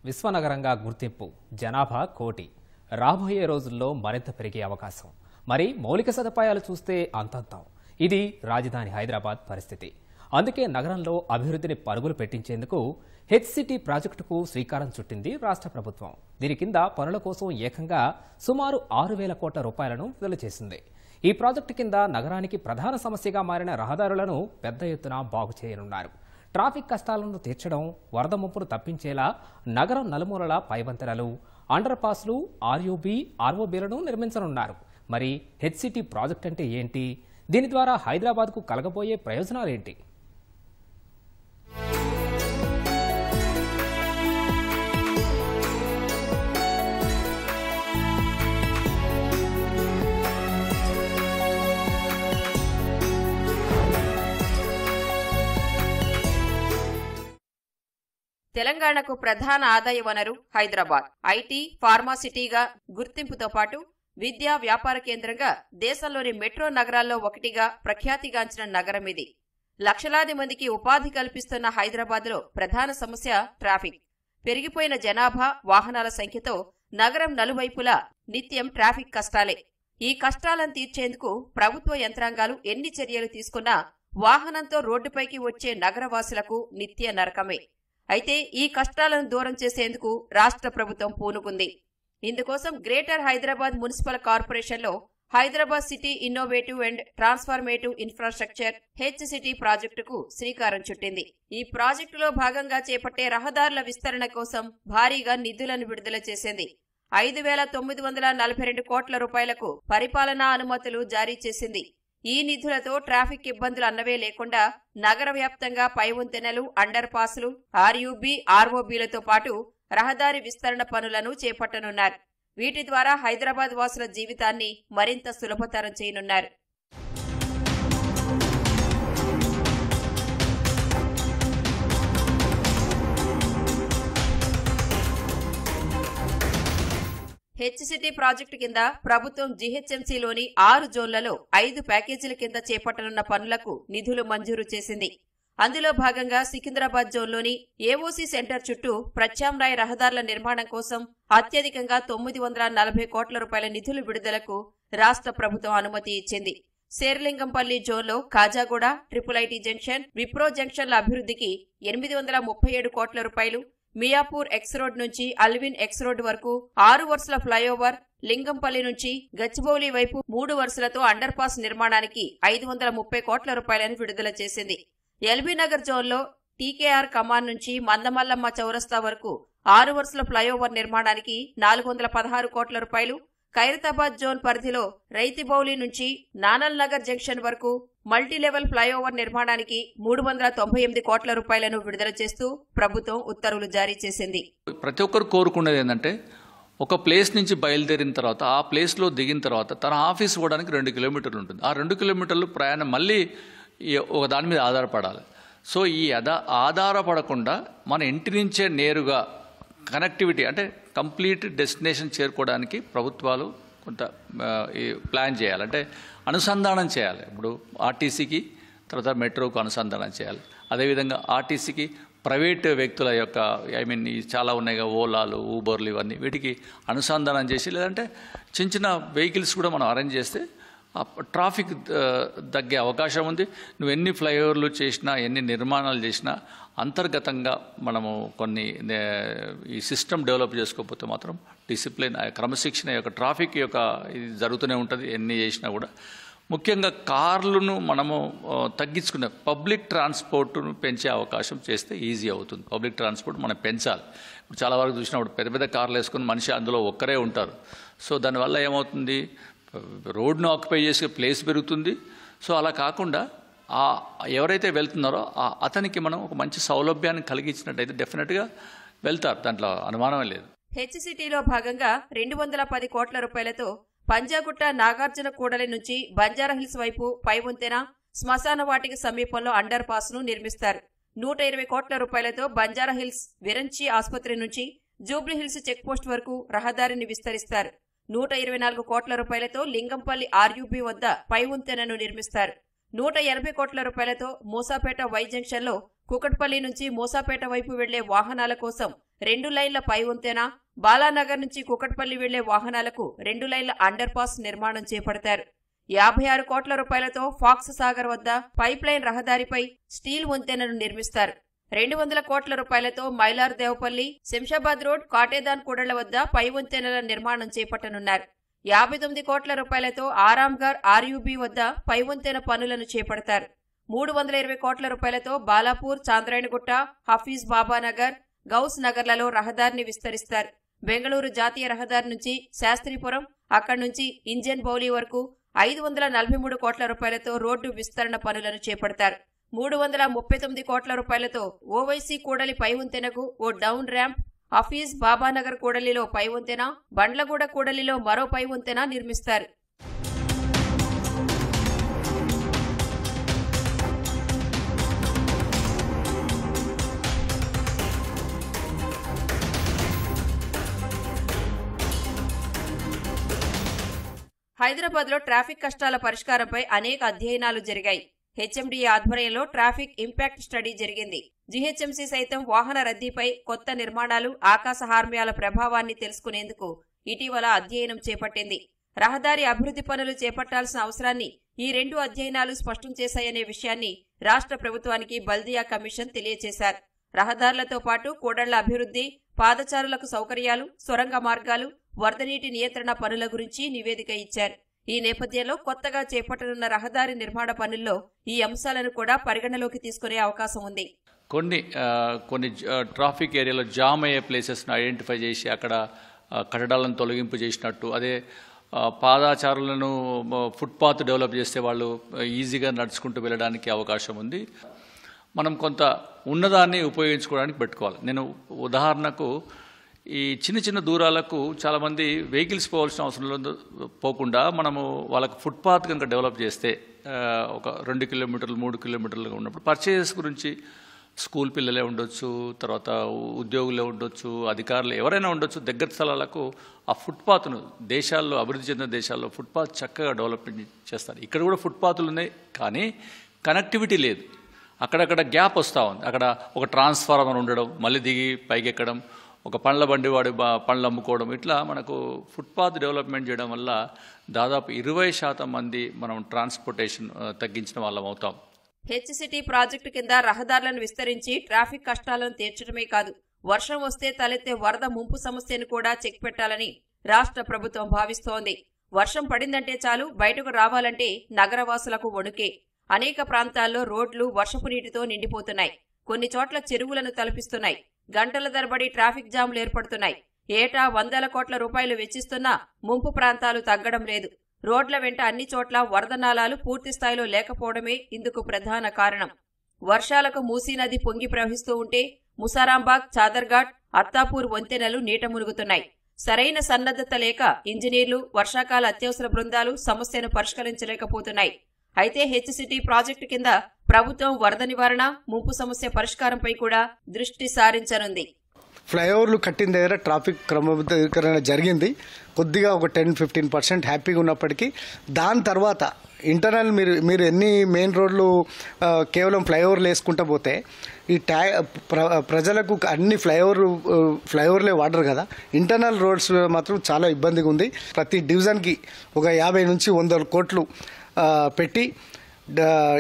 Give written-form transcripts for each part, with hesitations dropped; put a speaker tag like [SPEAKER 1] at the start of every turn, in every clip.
[SPEAKER 1] విశ్వనగరంగా గుర్తింపు, జనాభా కోటి. రాబోయే రోజుల్లో మరింత పెరిగే అవకాశం. మరి మౌలిక సదుపాయాలు చూస్తే అంతంతం. ఇది రాజధాని హైదరాబాద్ పరిస్థితి. అందుకే నగరంలో అభివృద్ధిని పరుగులు పెట్టించేందుకు హెచ్సిటీ ప్రాజెక్టుకు శ్రీకారం చుట్టింది రాష్ట్ర ప్రభుత్వం. దీని కింద పనుల కోసం ఏకంగా సుమారు 6,000 కోట్ల రూపాయలను విడుదల చేసింది. ఈ ప్రాజెక్టు కింద నగరానికి ప్రధాన సమస్యగా మారిన రహదారులను పెద్ద ఎత్తున బాగు చేయనున్నారు. ట్రాఫిక్ కష్టాలను తీర్చడం, వరద ముప్పును తప్పించేలా నగరం నలుమూలల పైవంతెనలు, అండర్ పాస్లు, ఆర్యూబీ, ఆర్ఓబీలను నిర్మించనున్నారు. మరి హెచ్సిటీ ప్రాజెక్ట్ అంటే ఏంటి? దీని ద్వారా హైదరాబాద్కు కలగబోయే ప్రయోజనాలేంటి?
[SPEAKER 2] తెలంగాణకు ప్రధాన ఆదాయ వనరు హైదరాబాద్. ఐటీ, ఫార్మాసిటీగా గుర్తింపుతో పాటు విద్యా, వ్యాపార కేంద్రంగా దేశంలోని మెట్రో నగరాల్లో ఒకటిగా ప్రఖ్యాతిగాంచిన నగరం ఇది. లక్షలాది మందికి ఉపాధి కల్పిస్తున్న హైదరాబాద్లో ప్రధాన సమస్య ట్రాఫిక్. పెరిగిపోయిన జనాభా, వాహనాల సంఖ్యతో నగరం నలువైపులా నిత్యం ట్రాఫిక్ కష్టాలే. ఈ కష్టాలను తీర్చేందుకు ప్రభుత్వ యంత్రాంగాలు ఎన్ని చర్యలు తీసుకున్నా వాహనంతో రోడ్డుపైకి వచ్చే నగరవాసులకు నిత్య నరకమే. అయితే ఈ కష్టాలను దూరం చేసేందుకు రాష్ట్ర ప్రభుత్వం పూనుకుంది. ఇందుకోసం గ్రేటర్ హైదరాబాద్ మున్సిపల్ కార్పొరేషన్లో Hyderabad city innovative and transformative infrastructure HCT ప్రాజెక్టుకు శ్రీకారం చుట్టింది. ఈ ప్రాజెక్టులో భాగంగా చేపట్టే రహదారుల విస్తరణ కోసం భారీగా నిధులను విడుదల చేసింది. 5,942 కోట్ల రూపాయలకు పరిపాలనా అనుమతులు జారీ చేసింది. ఈ నిధులతో ట్రాఫిక్ ఇబ్బందులు అన్నవే లేకుండా నగర వ్యాప్తంగా పైవంతెనలు, అండర్ పాస్లు, ఆర్యూబీ, ఆర్ఓబీలతో పాటు రహదారి విస్తరణ పనులను చేపట్టనున్నారు. వీటి ద్వారా హైదరాబాద్ వాసుల జీవితాన్ని మరింత సులభతరం చేయనున్నారు. హెచ్సిటీ ప్రాజెక్టు కింద ప్రభుత్వం జీహెచ్ఎంసీలోని 6 జోన్లలో 5 ప్యాకేజీల కింద చేపట్టనున్న పనులకు నిధులు మంజూరు చేసింది. అందులో భాగంగా సికింద్రాబాద్ జోన్లోని ఏఓసీ సెంటర్ చుట్టూ ప్రత్యామ్నాయ రహదారుల నిర్మాణం కోసం అత్యధికంగా 940 కోట్ల రూపాయల నిధుల విడుదలకు రాష్ట్ర ప్రభుత్వం అనుమతి ఇచ్చింది. శేర్లింగంపల్లి జోన్లో Khajaguda, triple IT junction, Wipro జంక్షన్ల అభివృద్ధికి 837 కోట్ల రూపాయలు, మియాపూర్ ఎక్స్ రోడ్ నుంచి అల్విన్ ఎక్స్ రోడ్ వరకు 6 వరుసల ఫ్లైఓవర్, లింగంపల్లి నుంచి గచ్చిబౌలి వైపు 3 వరుసలతో అండర్ పాస్ నిర్మాణానికి 530 కోట్ల రూపాయలను విడుదల చేసింది. ఎల్బీనగర్ జోన్లో టీకేఆర్ కమాన్ నుంచి మందమల్లమ్మ చౌరస్తా వరకు 6 వరుసల ఫ్లైఓవర్ నిర్మాణానికి 416 కోట్ల రూపాయలు, ఖైరతాబాద్ జోన్ పరిధిలో రైతిబౌలి నుంచి నానల్ నగర్ జంక్షన్ వరకు మల్టీలెవెల్ ఫ్లైఓవర్ నిర్మాణానికి 398 కోట్ల రూపాయలను విడుదల చేస్తూ ప్రభుత్వం ఉత్తర్వులు జారీ చేసింది.
[SPEAKER 3] ప్రతి ఒక్కరు కోరుకునేది ఏంటంటే, ఒక ప్లేస్ నుంచి బయలుదేరిన తర్వాత ఆ ప్లేస్లో దిగిన తర్వాత తన ఆఫీస్ పోవడానికి 2 కిలోమీటర్లు ఉంటుంది. ఆ 2 కిలోమీటర్లు ప్రయాణం మళ్ళీ ఒక దాని మీద ఆధారపడాలి. సో ఈ ఆధారపడకుండా మన ఇంటి నుంచే నేరుగా కనెక్టివిటీ, అంటే కంప్లీట్ డెస్టినేషన్ చేరుకోవడానికి ప్రభుత్వాలు కొంత ప్లాన్ చేయాలి, అంటే అనుసంధానం చేయాలి. ఇప్పుడు ఆర్టీసీకి తర్వాత మెట్రోకు అనుసంధానం చేయాలి. అదేవిధంగా ఆర్టీసీకి ప్రైవేట్ వ్యక్తుల యొక్క చాలా ఉన్నాయి, ఓలాలు, ఊబర్లు, ఇవన్నీ వీటికి అనుసంధానం చేసి, లేదంటే చిన్న చిన్న వెహికల్స్ కూడా మనం అరేంజ్ చేస్తే ట్రాఫిక్ తగ్గే అవకాశం ఉంది. నువ్వు ఎన్ని ఫ్లైఓవర్లు చేసినా, ఎన్ని నిర్మాణాలు చేసినా అంతర్గతంగా మనము కొన్ని ఈ సిస్టమ్ డెవలప్ చేసుకోకపోతే మాత్రం డిసిప్లిన్, క్రమశిక్షణ యొక్క ట్రాఫిక్ యొక్క ఇది జరుగుతూనే ఉంటుంది ఎన్ని చేసినా కూడా. ముఖ్యంగా కార్లను మనము తగ్గించుకునే పబ్లిక్ ట్రాన్స్పోర్ట్ను పెంచే అవకాశం చేస్తే ఈజీ అవుతుంది. పబ్లిక్ ట్రాన్స్పోర్ట్ మనం పెంచాలి. ఇప్పుడు చాలా వరకు చూసినప్పుడు పెద్ద పెద్ద కార్లు వేసుకుని మనిషి అందులో ఒక్కరే ఉంటారు. సో దానివల్ల ఏమవుతుంది, రోడ్ను ఆక్యుపై చేసే ప్లేస్ పెరుగుతుంది. సో అలా కాకుండా ఎవరైతే వెళ్తున్నారో అతనికి మనం ఒక మంచి సౌలభ్యాన్ని కలిగించినట్టయితే డెఫినెట్గా వెళ్తారు, దాంట్లో అనుమానమే లేదు.
[SPEAKER 2] హెచ్సిటీలో భాగంగా 210 కోట్ల రూపాయలతో పంజాగుట్ట, నాగార్జున కూడలి నుంచి బంజారాహిల్స్ వైపు పైవంతెన, శ్మశాన వాటిక సమీపంలో అండర్ పాస్ ను నిర్మిస్తారు. 120 కోట్ల రూపాయలతో బంజారాహిల్స్ విరంచి ఆసుపత్రి నుంచి జూబ్లీహిల్స్ చెక్పోస్ట్ వరకు రహదారిని విస్తరిస్తారు. 124 కోట్ల రూపాయలతో లింగంపల్లి ఆర్యూబీ వద్ద పైవంతెనను నిర్మిస్తారు. 180 కోట్ల రూపాయలతో మూసాపేట వై జంక్షన్లో కూకట్పల్లి నుంచి మూసాపేట వైపు వెళ్లే వాహనాల కోసం 2 లైన్ల పై వంతెన, బాలానగర్ నుంచి కుకట్పల్లి వెళ్లే వాహనాలకు 2 లైన్ల అండర్ పాస్ నిర్మాణం చేపడతారు. 56 కోట్ల రూపాయలతో ఫాక్స్ సాగర్ వద్ద పైప్ లైన్ రహదారిపై స్టీల్ వంతెనను నిర్మిస్తారు. 200 కోట్ల రూపాయలతో మైలార్ దేవపల్లి, శంషాబాద్ రోడ్, కాటేదాన్ కూడళ్ల వద్ద పై వంతెనల నిర్మాణం చేపట్టనున్నారు. 59 కోట్ల రూపాయలతో ఆరాంఘర్ ఆర్యూబీ వద్ద పై వంతెన పనులను చేపడతారు. 320 కోట్ల రూపాయలతో బాలాపూర్, చాంద్రాయణగుట్ట, హఫీజ్ బాబానగర్, గౌస్ నగర్లలో రహదారిని విస్తరిస్తారు. బెంగళూరు జాతీయ రహదారి నుంచి శాస్త్రీపురం, అక్కడి నుంచి ఇంజన్ బౌలి వరకు 543 కోట్ల రూపాయలతో రోడ్డు విస్తరణ పనులను చేపడతారు. 339 కోట్ల రూపాయలతో ఓవైసీ కూడలి పై వంతెనకు ఓ డౌన్ ర్యాంప్, హఫీజ్ బాబానగర్ కూడలిలో పై వంతెన, బండ్లగూడ కూడలిలో మరో పై వంతెన నిర్మిస్తారు. హైదరాబాద్లో ట్రాఫిక్ కష్టాల పరిష్కారంపై అనేక అధ్యయనాలు జరిగాయి. హెచ్ఎండీఏ ఆధ్వర్యంలో ట్రాఫిక్ ఇంపాక్ట్ స్టడీ జరిగింది. జీహెచ్ఎంసీ సైతం వాహన రద్దీపై కొత్త నిర్మాణాలు, ఆకాశ హార్మ్యాల ప్రభావాన్ని తెలుసుకునేందుకు ఇటీవల అధ్యయనం చేపట్టింది. రహదారి అభివృద్ధి పనులు చేపట్టాల్సిన అవసరాన్ని ఈ 2 అధ్యయనాలు స్పష్టం చేశాయనే విషయాన్ని రాష్ట్ర ప్రభుత్వానికి బల్దియా కమిషన్ తెలియజేశారు. రహదారులతో పాటు కూడళ్ల అభివృద్ధి, పాదచారులకు సౌకర్యాలు, సొరంగ మార్గాలు, వరదనీటి నియంత్రణ పనుల గురించి నివేదిక ఇచ్చారు. ఈ నేపథ్యంలో కొత్తగా చేపట్టనున్న రహదారి నిర్మాణ పనుల్లో ఈ అంశాలను కూడా పరిగణలోకి తీసుకునే అవకాశం ఉంది.
[SPEAKER 3] కొన్ని ట్రాఫిక్ ఏరియాలో జామ్ అయ్యే ప్లేసెస్ను ఐడెంటిఫై చేసి అక్కడ కట్టడాలను తొలగింపు చేసినట్టు, అదే పాదాచారులను ఫుట్పాత్ డెవలప్ చేస్తే వాళ్ళు ఈజీగా నడుచుకుంటూ వెళ్ళడానికి అవకాశం ఉంది. మనం కొంత ఉన్నదాన్ని ఉపయోగించుకోవడానికి పెట్టుకోవాలి. నేను ఉదాహరణకు ఈ చిన్న చిన్న దూరాలకు చాలామంది వెహికల్స్ పోవాల్సిన అవసరం పోకుండా మనము వాళ్ళకు ఫుట్పాత్ కనుక డెవలప్ చేస్తే ఒక 2 కిలోమీటర్లు 3 కిలోమీటర్లుగా ఉన్నప్పుడు పర్చేజెస్ గురించి స్కూల్ పిల్లలే ఉండొచ్చు, తర్వాత ఉద్యోగులే ఉండొచ్చు, అధికారులు ఎవరైనా ఉండొచ్చు, దగ్గర స్థలాలకు ఆ ఫుట్పాత్ను దేశాల్లో, అభివృద్ధి చెందిన దేశాల్లో ఫుట్పాత్ చక్కగా డెవలప్మెంట్ చేస్తారు. ఇక్కడ కూడా ఫుట్పాత్లు ఉన్నాయి, కానీ కనెక్టివిటీ లేదు. అక్కడక్కడ గ్యాప్ వస్తూ ఉంది. అక్కడ ఒక ట్రాన్స్ఫార్మర్ ఉండడం, మళ్ళీ దిగి పైకెక్కడం, ఒక పండ్ల బండి వాడి పండ్లు అమ్ముకోవడం, ఇట్లా మనకు ఫుట్పాత్ డెవలప్మెంట్ చేయడం వల్ల దాదాపు 20% మంది మనం ట్రాన్స్పోర్టేషన్ తగ్గించిన వాళ్ళం అవుతాం.
[SPEAKER 2] హెచ్సిటీ ప్రాజెక్టు కింద రహదారులను విస్తరించి ట్రాఫిక్ కష్టాలను తీర్చడమే కాదు, వర్షం వస్తే తలెత్తే వరద ముంపు సమస్యను కూడా చెక్ పెట్టాలని రాష్ట్ర ప్రభుత్వం భావిస్తోంది. వర్షం పడిందంటే చాలు, బయటకు రావాలంటే నగరవాసులకు వణుకే. అనేక ప్రాంతాల్లో రోడ్లు వర్షపు నీటితో నిండిపోతున్నాయి. కొన్ని చోట్ల చెరువులను తలపిస్తున్నాయి. గంటల తరబడి ట్రాఫిక్ జామ్లు ఏర్పడుతున్నాయి. ఏటా 100 కోట్ల రూపాయలు వెచ్చిస్తున్నా ముంపు ప్రాంతాలు తగ్గడం లేదు. రోడ్ల వెంట అన్ని చోట్ల వరద నాలాలు పూర్తి స్థాయిలో లేకపోవడమే ఇందుకు ప్రధాన కారణం. వర్షాలకు మూసీ నది పొంగి ప్రవహిస్తూ ఉంటే ముసారాంబాగ్, చాదర్ఘాట్, అత్తాపూర్ వంతెనలు నీట మునుగుతున్నాయి. సరైన సన్నద్ధత లేక ఇంజనీర్లు, వర్షాకాల అత్యవసర బృందాలు సమస్యను పరిష్కరించలేకపోతున్నాయి. అయితే హెచ్సిటీ ప్రాజెక్టు కింద ప్రభుత్వం వరద నివారణ, ముంపు సమస్య పరిష్కారంపై కూడా దృష్టి సారించనుంది.
[SPEAKER 4] ఫ్లైఓవర్లు కట్టిన దగ్గర ట్రాఫిక్ క్రమబద్ధీకరణ జరిగింది. కొద్దిగా ఒక 10-15% హ్యాపీగా ఉన్నప్పటికీ దాని తర్వాత ఇంటర్నల్ మీరు ఎన్ని మెయిన్ రోడ్లు కేవలం ఫ్లైఓవర్లు వేసుకుంటూ పోతే ఈ ప్రజలకు అన్ని ఫ్లైఓవర్లే వాడరు కదా. ఇంటర్నల్ రోడ్స్ మాత్రం చాలా ఇబ్బందిగా ఉంది. ప్రతి డివిజన్కి ఒక 50 నుంచి 100 కోట్లు పెట్టి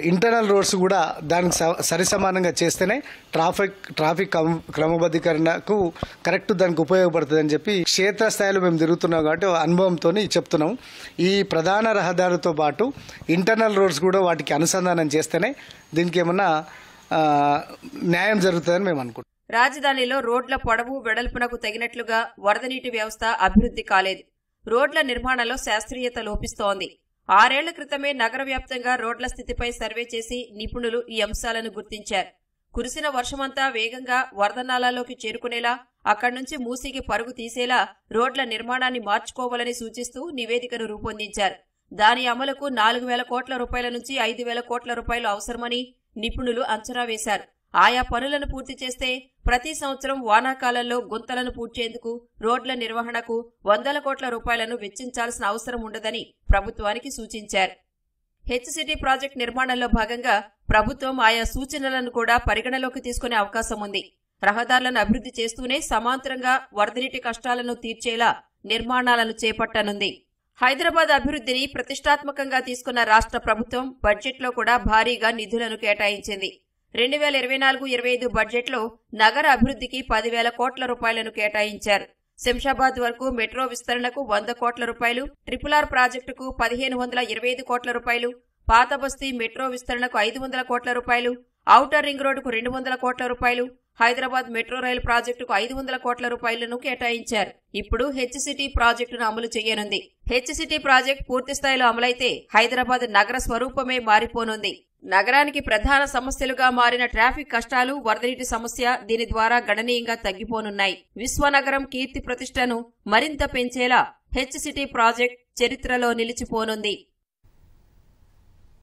[SPEAKER 4] ఇంటర్నల్ రోడ్స్ కూడా దానికి సరిసమానంగా చేస్తేనే ట్రాఫిక్ క్రమబద్ధీకరణకు కరెక్ట్ దానికి ఉపయోగపడుతుందని చెప్పి క్షేత్రస్థాయిలో మేము తిరుగుతున్నాం కాబట్టి అనుభవంతో చెప్తున్నాం. ఈ ప్రధాన రహదారితో పాటు ఇంటర్నల్ రోడ్స్ కూడా వాటికి అనుసంధానం చేస్తేనే దీనికి ఏమన్నా న్యాయం జరుగుతుందని మేము అనుకుంటున్నాం.
[SPEAKER 2] రాజధానిలో రోడ్ల పొడవు, వెడల్పునకు తగినట్లుగా వరద నీటి వ్యవస్థ అభివృద్ధి కాలేదు. రోడ్ల నిర్మాణంలో శాస్త్రీయత లోపిస్తోంది. 6 ఏళ్ల క్రితమే నగర వ్యాప్తంగా రోడ్ల స్థితిపై సర్వే చేసి నిపుణులు ఈ అంశాలను గుర్తించారు. కురిసిన వర్షమంతా వేగంగా వరద నాలాలోకి చేరుకునేలా, అక్కడి నుంచి మూసీకి పరుగు తీసేలా రోడ్ల నిర్మాణాన్ని మార్చుకోవాలని సూచిస్తూ నివేదికను రూపొందించారు. దాని అమలుకు 4,000 కోట్ల రూపాయల నుంచి 5,000 కోట్ల రూపాయలు అవసరమని నిపుణులు అంచనా వేశారు. ఆయా పనులను పూర్తి చేస్తే ప్రతి సంవత్సరం వానాకాలంలో గుంతలను పూడ్చేందుకు, రోడ్ల నిర్వహణకు 100 కోట్ల రూపాయలను వెచ్చించాల్సిన అవసరం ఉండదని ప్రభుత్వానికి సూచించారు. హెచ్సిటీ ప్రాజెక్టు నిర్మాణంలో భాగంగా ప్రభుత్వం ఆయా సూచనలను కూడా పరిగణలోకి తీసుకునే అవకాశం ఉంది. రహదారులను అభివృద్ధి చేస్తూనే సమాంతరంగా వరదనీటి కష్టాలను తీర్చేలా నిర్మాణాలను చేపట్టనుంది. హైదరాబాద్ అభివృద్ధిని ప్రతిష్టాత్మకంగా తీసుకున్న రాష్ట్ర ప్రభుత్వం బడ్జెట్లో కూడా భారీగా నిధులను కేటాయించింది. 2024-25 బడ్జెట్లో నగర అభివృద్ధికి 10,000 కోట్ల రూపాయలను కేటాయించారు. శంషాబాద్ వరకు మెట్రో విస్తరణకు 100 కోట్ల రూపాయలు, RRR ప్రాజెక్టుకు 1,525 కోట్ల రూపాయలు, పాత బస్తీ మెట్రో విస్తరణకు 500 కోట్ల రూపాయలు, ఔటర్ రింగ్ రోడ్డుకు 200 కోట్ల రూపాయలు, హైదరాబాద్ మెట్రో రైలు ప్రాజెక్టుకు 500 కోట్ల రూపాయలను కేటాయించారు. ఇప్పుడు హెచ్సిటీ ప్రాజెక్టును అమలు చేయనుంది. హెచ్సిటీ ప్రాజెక్టు పూర్తిస్థాయిలో అమలైతే హైదరాబాద్ నగర స్వరూపమే మారిపోనుంది. నగరానికి ప్రధాన సమస్యలుగా మారిన ట్రాఫిక్ కష్టాలు, వరదనీటి సమస్య దీని ద్వారా గణనీయంగా తగ్గిపోనున్నాయి. విశ్వనగరం కీర్తి ప్రతిష్టను మరింత పెంచేలా హెచ్సిటీ ప్రాజెక్టు చరిత్రలో నిలిచిపోనుంది.